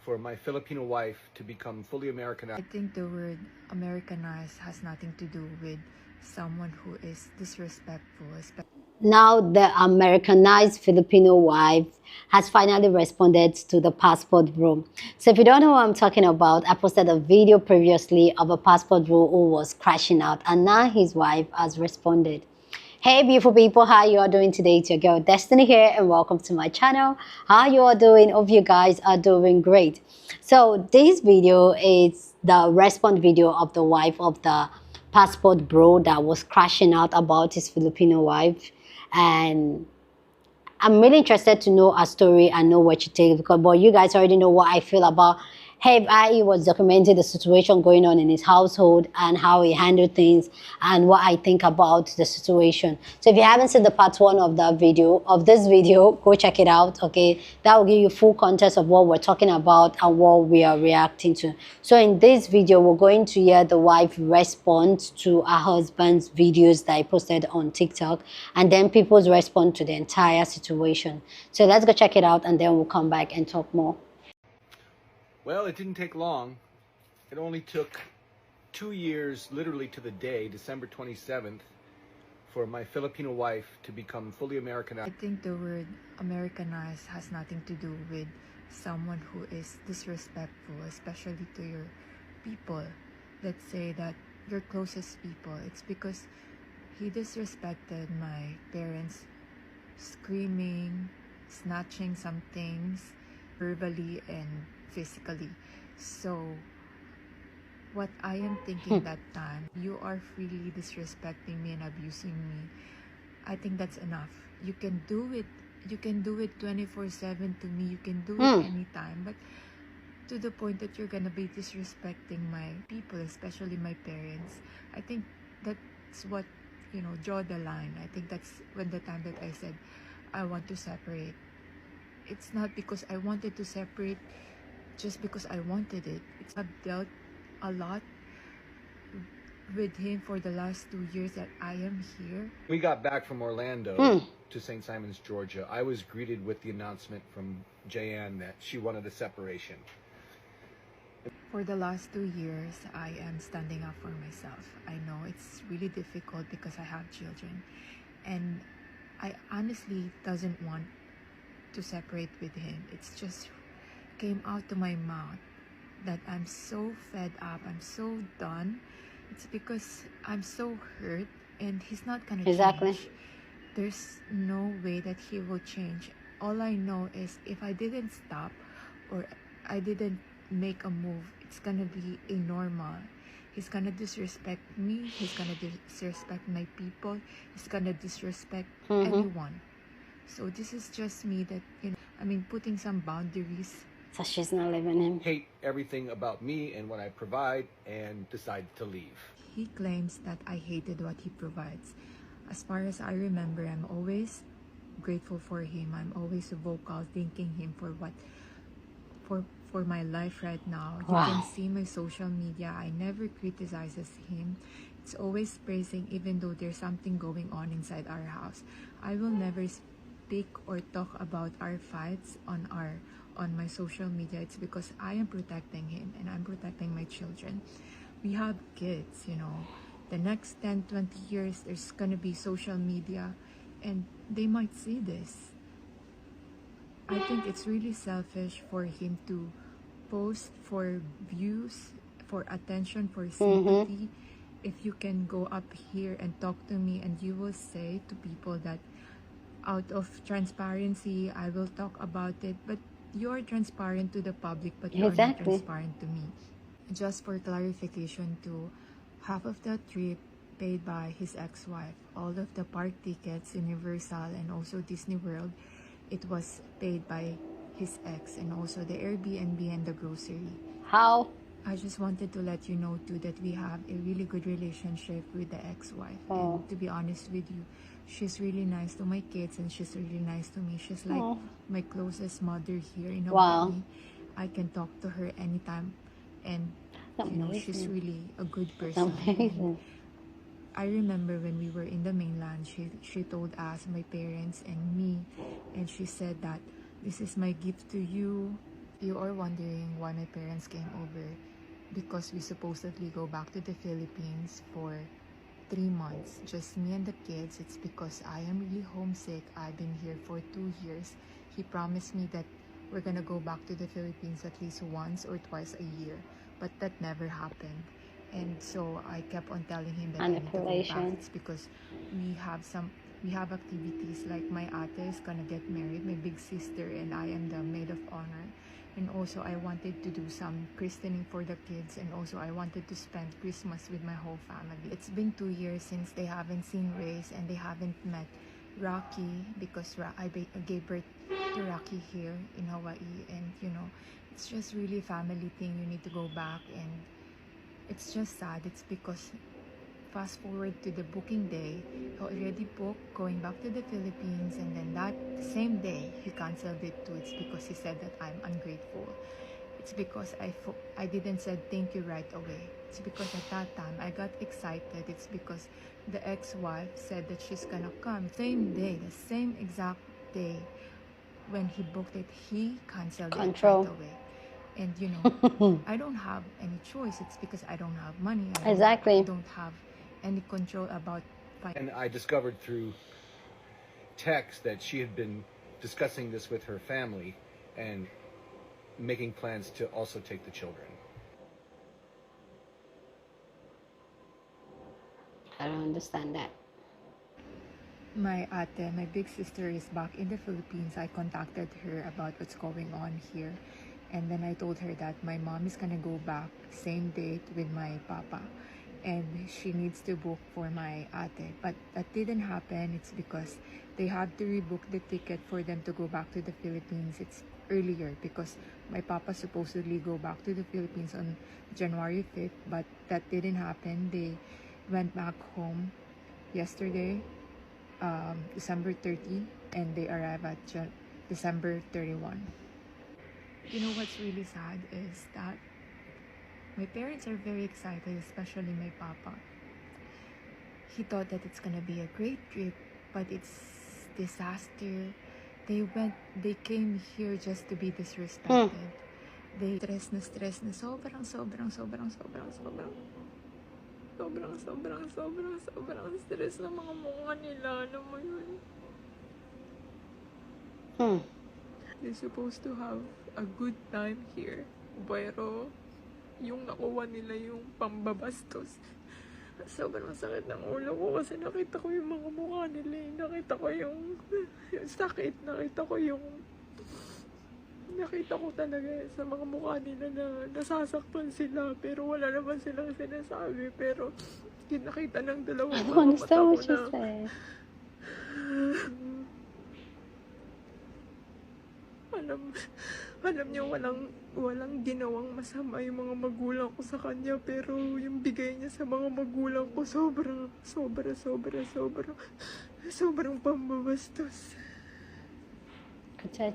for my Filipino wife to become fully Americanized. I think the word Americanized has nothing to do with someone who is disrespectful. Now, the Americanized Filipino wife has finally responded to the passport bro. So if you don't know what I'm talking about, I posted a video previously of a passport bro who was crashing out, and now his wife has responded. Hey beautiful people, how you all doing today? It's your girl Destiny here, and welcome to my channel. How you all doing? Hope you guys are doing great. So this video is the response video of the wife of the passport bro that was crashing out about his Filipino wife, and I'm really interested to know her story and know what you think, because but you guys already know what I feel about Heb. I was documenting the situation going on in his household and how he handled things and what I think about the situation. So if you haven't seen the part 1 of that video, go check it out. Okay, that will give you full context of what we're talking about and what we are reacting to. So in this video, we're going to hear the wife response to her husband's videos that he posted on TikTok, and then people's response to the entire situation. So let's go check it out, and then we'll come back and talk more. Well, it didn't take long. It only took 2 years, literally to the day, December 27th, for my Filipino wife to become fully Americanized. I think the word Americanized has nothing to do with someone who is disrespectful, especially to your people. Let's say that your closest people. It's because he disrespected my parents, screaming, snatching some things verbally and physically. So what I am thinking that time, you are freely disrespecting me and abusing me. I think that's enough. You can do it 24/7 to me. You can do it anytime, but to the point that you're gonna be disrespecting my people, especially my parents, I think that's what, draw the line. I think that's when the time that I said I want to separate. It's not because I wanted to separate just because I wanted it. I've dealt a lot with him for the last 2 years that I am here. We got back from Orlando to St. Simons, Georgia. I was greeted with the announcement from Jayan that she wanted a separation. For the last 2 years, I am standing up for myself. I know it's really difficult because I have children, and I honestly doesn't want to separate with him. It's just came out to my mouth that I'm so fed up, I'm so done. It's because I'm so hurt, and he's not gonna change. There's no way that he will change. All I know is if I didn't stop or I didn't make a move, it's gonna be a normal. He's gonna disrespect me, he's gonna disrespect my people, he's gonna disrespect anyone. So this is just me that, putting some boundaries. So she's not leaving him. Hate everything about me and what I provide and decided to leave. He claims that I hated what he provides. As far as I remember, I'm always grateful for him. I'm always vocal, thanking him for my life right now. You can see my social media. I never criticizes him. It's always praising, even though there's something going on inside our house. I will never speak or talk about our fights on my social media. It's because I am protecting him and I'm protecting my children. We have kids, the next 10-20 years there's gonna be social media and they might see this. I think it's really selfish for him to post for views, for attention, for sympathy. If you can go up here and talk to me and you will say to people that out of transparency I will talk about it, but you're transparent to the public, but you're not transparent to me. Just for clarification too, half of the trip paid by his ex-wife. All of the park tickets, Universal and also Disney World, it was paid by his ex, and also the Airbnb and the grocery. How? I just wanted to let you know too that we have a really good relationship with the ex-wife. And to be honest with you, she's really nice to my kids and she's really nice to me. She's like my closest mother here in Hawaii. I can talk to her anytime, and she's really a good person. I remember when we were in the mainland, she told us, my parents and me, and she said that this is my gift to you. You are wondering why my parents came over. Because we supposedly go back to the Philippines for 3 months. Just me and the kids. It's because I am really homesick. I've been here for 2 years. He promised me that we're gonna go back to the Philippines at least once or twice a year. But that never happened. And so I kept on telling him that I need to go back. It's because we have activities like my ate is gonna get married, my big sister, and I am the maid of honor. And also I wanted to do some christening for the kids, and also I wanted to spend Christmas with my whole family. It's been 2 years since they haven't seen Race and they haven't met Rocky, because I gave birth to Rocky here in Hawaii, and it's just really a family thing. You need to go back, and it's just sad. It's because fast forward to the booking day, he already booked going back to the Philippines, and then that same day he canceled it too. It's because he said that I'm ungrateful. It's because I didn't said thank you right away. It's because at that time I got excited. It's because the ex-wife said that she's gonna come same day, the same exact day when he booked it, he canceled it right away. And I don't have any choice. It's because I don't have money. I don't have any control about and I discovered through text that she had been discussing this with her family and making plans to also take the children. I don't understand that. My ate, my big sister, is back in the Philippines. I contacted her about what's going on here, and then I told her that my mom is gonna go back same date with my papa, and she needs to book for my ate. But that didn't happen. It's because they had to rebook the ticket for them to go back to the Philippines. It's earlier because my papa supposedly go back to the Philippines on January 5th, but that didn't happen. They went back home yesterday, December 30, and they arrived at December 31. You know what's really sad is that my parents are very excited, especially my papa. He thought that it's gonna be a great trip, but it's disaster. They came here just to be disrespected. They stress na sobrang stress na mga mukha nila, alam mo yun. They're supposed to have a good time here, pero yung nakuha nila yung pambabastos. Sobrang sakit ng ulo ko kasi nakita ko yung mga mukha nila. Nakita ko yung sakit. Nakita ko talaga sa mga mukha nila na nasasaktan sila, pero wala naman silang sinasabi. Pero nakita ng dalawang mga mata ko na alam niyo, walang ginawang masama yung mga magulang ko sa kanya, pero yung bigay niya sa mga magulang ko sobrang pambabastos.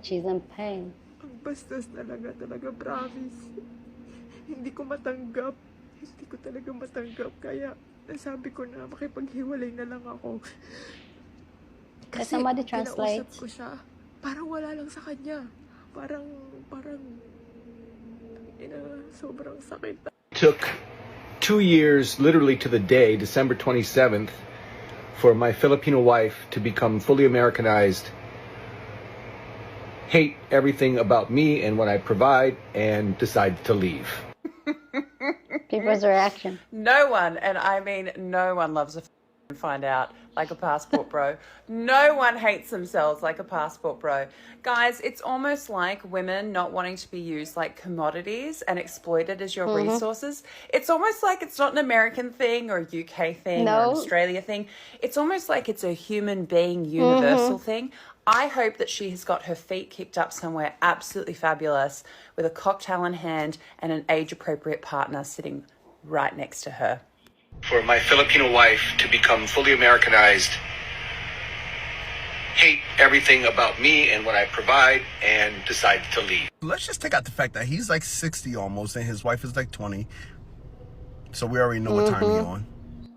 She's in pain. Ang bastos talaga, promise. Hindi ko talaga matanggap, kaya nasabi ko na makipaghiwalay na lang ako. Kasi somebody translate. Kinausap ko siya, parang wala lang sa kanya. Parang sobrang sakit. Took 2 years, literally to the day, December 27th, for my Filipino wife to become fully Americanized, hate everything about me and what I provide, and decide to leave. People's reaction. No one, and I mean no one loves a find out like a passport bro. No one hates themselves like a passport bro. Guys, it's almost like women not wanting to be used like commodities and exploited as your resources. It's almost like it's not an American thing or a UK thing or an Australia thing. It's almost like it's a human being universal thing. I hope that she has got her feet kicked up somewhere absolutely fabulous with a cocktail in hand and an age-appropriate partner sitting right next to her. For my Filipino wife to become fully Americanized, hate everything about me and what I provide, and decide to leave. Let's just take out the fact that he's like 60 almost and his wife is like 20. So we already know what time he's on.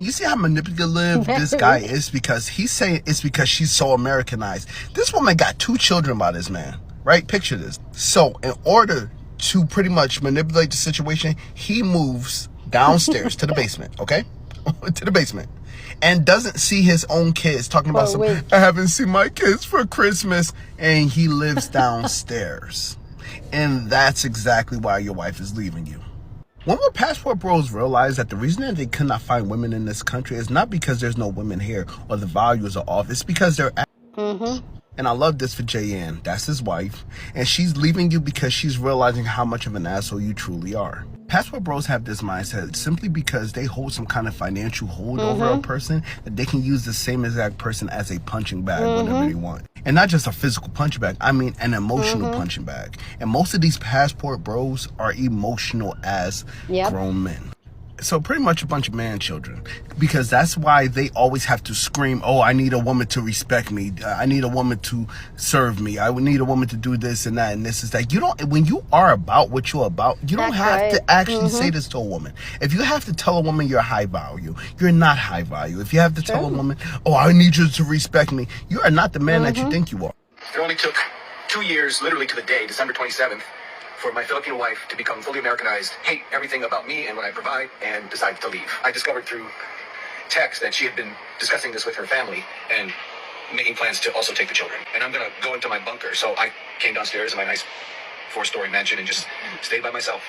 You see how manipulative this guy is? Because he's saying it's because she's so Americanized. This woman got 2 children by this man, right? Picture this. So in order to pretty much manipulate the situation, he moves downstairs to the basement, okay? To the basement. And doesn't see his own kids, talking about some, I haven't seen my kids for Christmas. And he lives downstairs. And that's exactly why your wife is leaving you. When will passport bros realize that the reason that they could not find women in this country is not because there's no women here or the values are off, it's because they're And I love this for Jayanne. That's his wife. And she's leaving you because she's realizing how much of an asshole you truly are. Passport bros have this mindset simply because they hold some kind of financial hold over a person that they can use the same exact person as a punching bag whenever they want. And not just a physical punching bag, I mean an emotional punching bag. And most of these passport bros are emotional as grown men. So pretty much a bunch of man children, because that's why they always have to scream, oh, I need a woman to respect me. I need a woman to serve me. I would need a woman to do this and that. And this is that. You don't, when you are about what you're about, you don't have to actually say this to a woman. If you have to tell a woman you're high value, you're not high value. If you have to tell a woman, oh, I need you to respect me, you are not the man that you think you are. It only took 2 years, literally to the day, December 27th, for my Filipino wife to become fully Americanized, hate everything about me and what I provide, and decided to leave. I discovered through text that she had been discussing this with her family and making plans to also take the children. And I'm going to go into my bunker. So I came downstairs in my nice 4-story mansion and just stayed by myself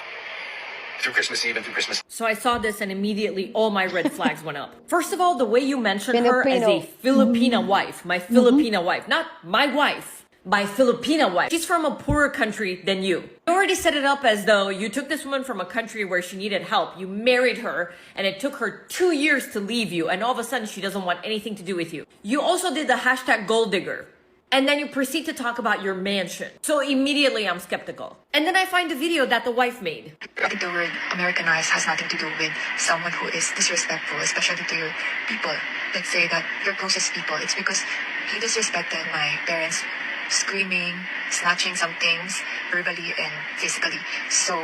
through Christmas Eve and through Christmas. So I saw this and immediately all my red flags went up. First of all, the way you mentioned her as a Filipina wife, my Filipina wife, not my wife. My Filipina wife. She's from a poorer country than you. You already set it up as though you took this woman from a country where she needed help. You married her and it took her 2 years to leave you, and all of a sudden she doesn't want anything to do with you. You also did the hashtag gold digger. And then you proceed to talk about your mansion. So immediately I'm skeptical. And then I find the video that the wife made. I think the word Americanized has nothing to do with someone who is disrespectful, especially to your people. Let's say that your closest people. It's because he disrespected my parents, screaming, snatching some things verbally and physically. So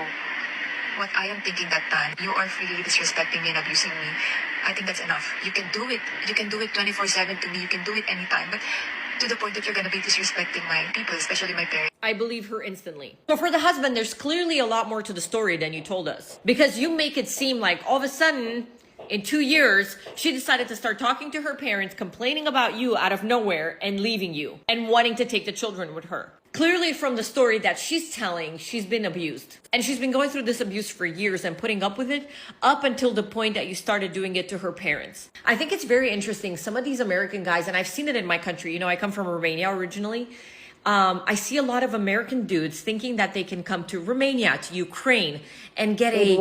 what I am thinking that time, you are freely disrespecting me and abusing me. I think that's enough. You can do it. You can do it 24/7 to me. You can do it anytime. But to the point that you're going to be disrespecting my people, especially my parents. I believe her instantly. So for the husband, there's clearly a lot more to the story than you told us. Because you make it seem like all of a sudden, in 2 years, she decided to start talking to her parents, complaining about you out of nowhere and leaving you and wanting to take the children with her. Clearly from the story that she's telling, she's been abused. And she's been going through this abuse for years and putting up with it up until the point that you started doing it to her parents. I think it's very interesting. Some of these American guys, and I've seen it in my country, you know, I come from Romania originally. I see a lot of American dudes thinking that they can come to Romania, to Ukraine, and get a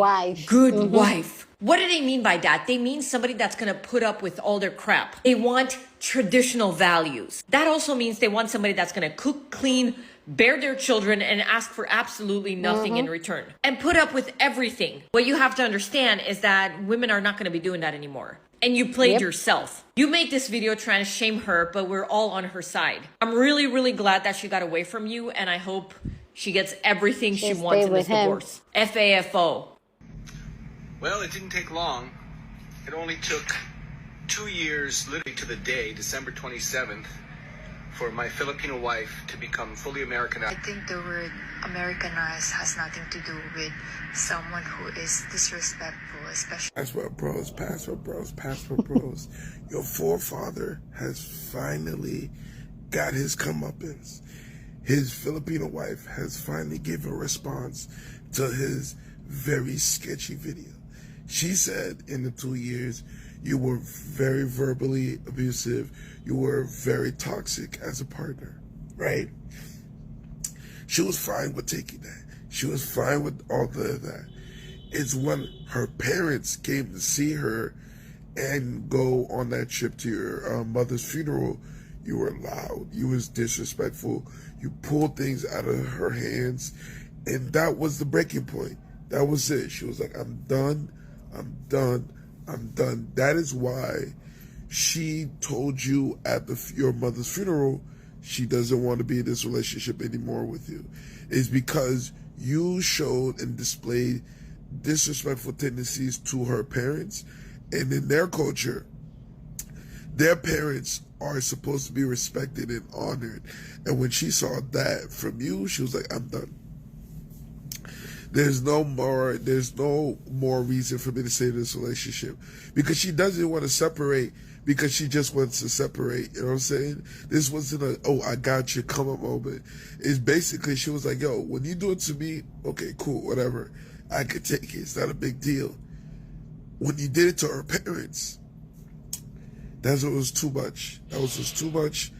good wife. What do they mean by that? They mean somebody that's going to put up with all their crap. They want traditional values. That also means they want somebody that's going to cook, clean, bear their children, and ask for absolutely nothing in return. And put up with everything. What you have to understand is that women are not going to be doing that anymore. And you played yourself. You made this video trying to shame her, but we're all on her side. I'm really, really glad that she got away from you, and I hope she gets everything she wants in this divorce. FAFO. Well, it didn't take long. It only took 2 years, literally to the day, December 27th, for my Filipino wife to become fully Americanized. I think the word Americanized has nothing to do with someone who is disrespectful, especially. Passport bros, passport bros, passport bros. Your forefather has finally got his comeuppance. His Filipino wife has finally given a response to his very sketchy video. She said in the 2 years, you were very verbally abusive. You were very toxic as a partner, right? She was fine with taking that. She was fine with all of that. It's when her parents came to see her and go on that trip to your mother's funeral, you were loud. You was disrespectful. You pulled things out of her hands. And that was the breaking point. That was it. She was like, I'm done. I'm done. I'm done. That is why she told you at your mother's funeral she doesn't want to be in this relationship anymore with you. It's because you showed and displayed disrespectful tendencies to her parents. And in their culture, their parents are supposed to be respected and honored. And when she saw that from you, she was like, I'm done. There's no more reason for me to stay in this relationship, because she doesn't want to separate because she just wants to separate. You know what I'm saying? This wasn't a, oh, I got you, come up moment. It's basically, she was like, yo, when you do it to me, okay, cool, whatever. I could take it. It's not a big deal. When you did it to her parents, that's what was too much. That was just too much.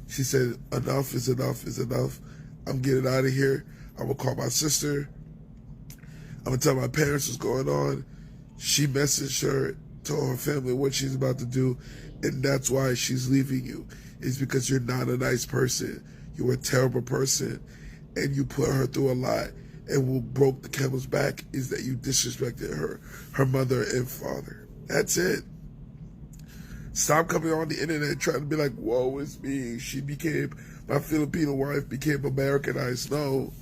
She said, enough is enough is enough. I'm getting out of here. I'm going to call my sister. I'm going to tell my parents what's going on. She messaged her, told her family what she's about to do, and that's why she's leaving you. It's because you're not a nice person. You're a terrible person, and you put her through a lot. And what broke the camel's back is that you disrespected her mother and father. That's it. Stop coming on the internet trying to be like, whoa, it's me. My Filipino wife became Americanized. No,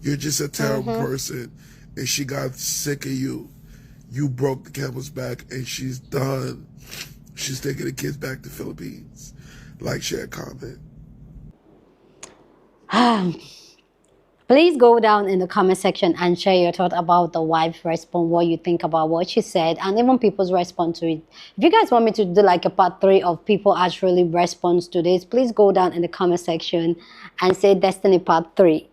you're just a terrible person. And she got sick of you. You broke the camel's back, and she's done. She's taking the kids back to Philippines. Like, share, comment. Please go down in the comment section and share your thought about the wife's response, what you think about what she said, and even people's response to it. If you guys want me to do like a part 3 of people actually response to this, please go down in the comment section and say Destiny part 3.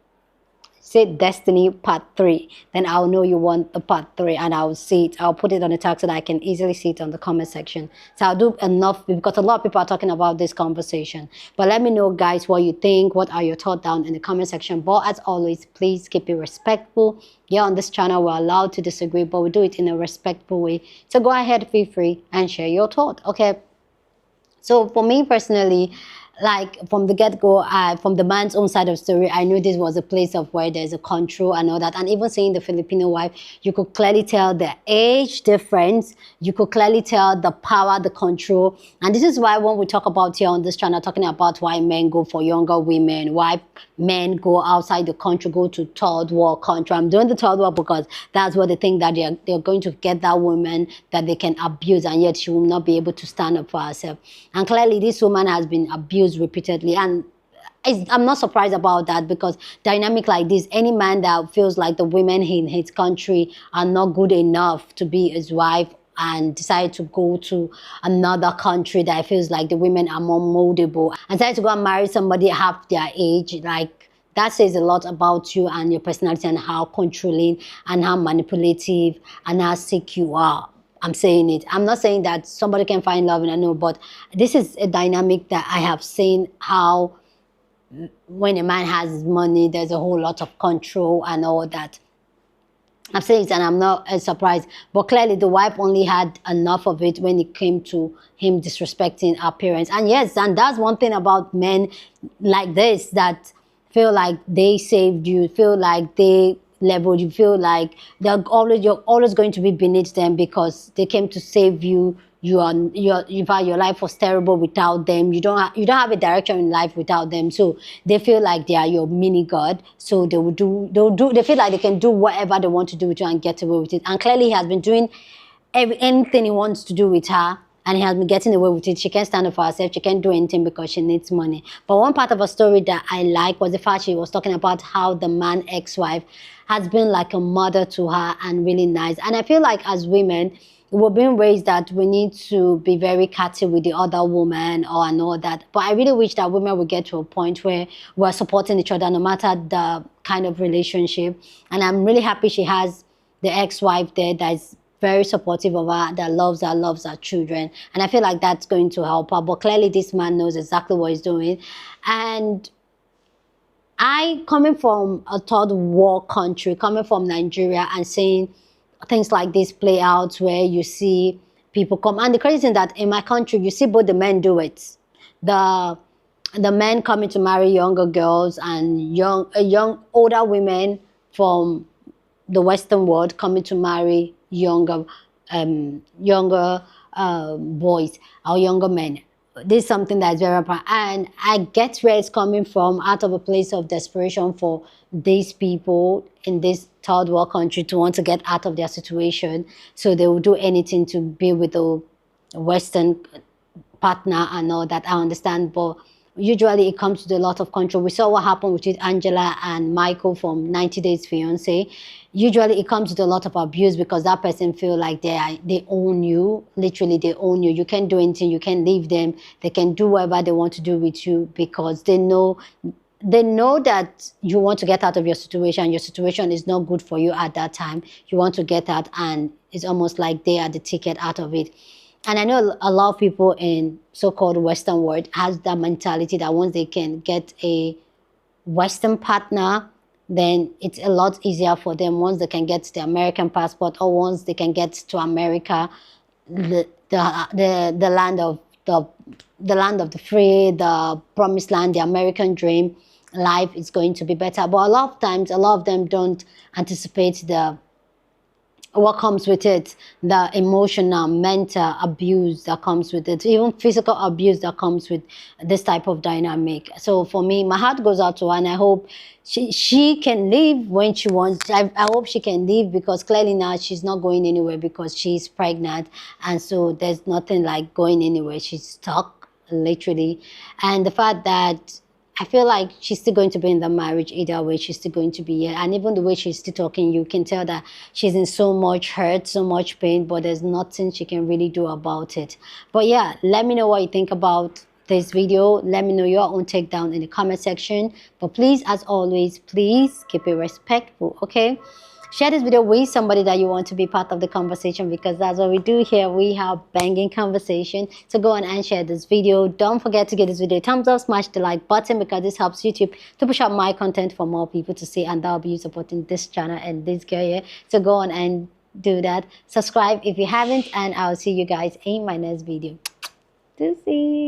Say Destiny part 3. Then I'll know you want the part 3, and I'll see it. I'll put it on the tag so that I can easily see it on the comment section. So I'll do enough, because a lot of people are talking about this conversation. But let me know, guys, what you think. What are your thoughts down in the comment section? But as always, please keep it respectful. Yeah, on this channel, we're allowed to disagree, but we do it in a respectful way. So go ahead, feel free, and share your thought. Okay. So for me personally, like from the get-go, from the man's own side of the story, I knew this was a place of where there's a control and all that. And even seeing the Filipino wife, you could clearly tell the age difference. You could clearly tell the power, the control. And this is why when we talk about here on this channel, talking about why men go for younger women, why men go outside the country, go to third world country. I'm doing the third world because that's what they think, that they're going to get that woman that they can abuse, and yet she will not be able to stand up for herself. And clearly this woman has been abused repeatedly, and I'm not surprised about that, because dynamic like this, any man that feels like the women in his country are not good enough to be his wife and decide to go to another country that feels like the women are more moldable and decide to go and marry somebody half their age, like that says a lot about you and your personality, and how controlling and how manipulative and how sick you are. I'm saying it. I'm not saying that somebody can find love, and I know, but this is a dynamic that I have seen, how when a man has money, there's a whole lot of control and all that. I'm saying it, and I'm not surprised. But clearly the wife only had enough of it when it came to him disrespecting her parents. And yes, and that's one thing about men like this, that feel like they saved you, feel like they leveled, you feel like you're always going to be beneath them because they came to save you. In fact, your life was terrible without them. You don't have a direction in life without them. So they feel like they are your mini god. So they feel like they can do whatever they want to do with you and get away with it. And clearly he has been doing anything he wants to do with her, and he has been getting away with it. She can't stand up for herself. She can't do anything because she needs money. But one part of her story that I like was the fact she was talking about how the man ex-wife has been like a mother to her and really nice. And I feel like as women, we're being raised that we need to be very catty with the other woman and all that. But I really wish that women would get to a point where we're supporting each other no matter the kind of relationship. And I'm really happy she has the ex-wife there that is very supportive of her, that loves her children. And I feel like that's going to help her. But clearly this man knows exactly what he's doing. And coming from a third world country, coming from Nigeria, and seeing things like this play out, where you see people come, and the crazy thing that in my country you see both the men do it, the men coming to marry younger girls, and older women from the Western world coming to marry younger boys or younger men. This is something that is very apparent, and I get where it's coming from, out of a place of desperation for these people in this third world country to want to get out of their situation. So they will do anything to be with a Western partner and all that. I understand, but Usually it comes with a lot of control. We saw what happened with Angela and Michael from 90 Days Fiance. Usually it comes with a lot of abuse because that person feel like they own you. Literally, they own you. You can't do anything. You can't leave them. They can do whatever they want to do with you because they know that you want to get out of your situation. Your situation is not good for you at that time. You want to get out, and it's almost like they are the ticket out of it. And I know a lot of people in so-called Western world has that mentality that once they can get a Western partner, then it's a lot easier for them. Once they can get the American passport, or once they can get to America, the land of the land of the free, the promised land, the American dream, life is going to be better. But a lot of times, a lot of them don't anticipate what comes with it, the emotional, mental abuse that comes with it, even physical abuse that comes with this type of dynamic. So for me, my heart goes out to her, and I hope she can leave when she wants. I hope she can leave, because clearly now she's not going anywhere because she's pregnant, and so there's nothing like going anywhere. She's stuck, literally. And the fact that I feel like she's still going to be in the marriage either way. She's still going to be here. And even the way she's still talking, you can tell that she's in so much hurt, so much pain, but there's nothing she can really do about it. But yeah, let me know what you think about this video. Let me know your own take down in the comment section. But please, as always, please keep it respectful, okay? Share this video with somebody that you want to be part of the conversation, because that's what we do here. We have banging conversation. So go on and share this video. Don't forget to give this video a thumbs up, smash the like button, because this helps YouTube to push out my content for more people to see, and that'll be you supporting this channel and this girl here. So go on and do that. Subscribe if you haven't, and I'll see you guys in my next video. Deuces.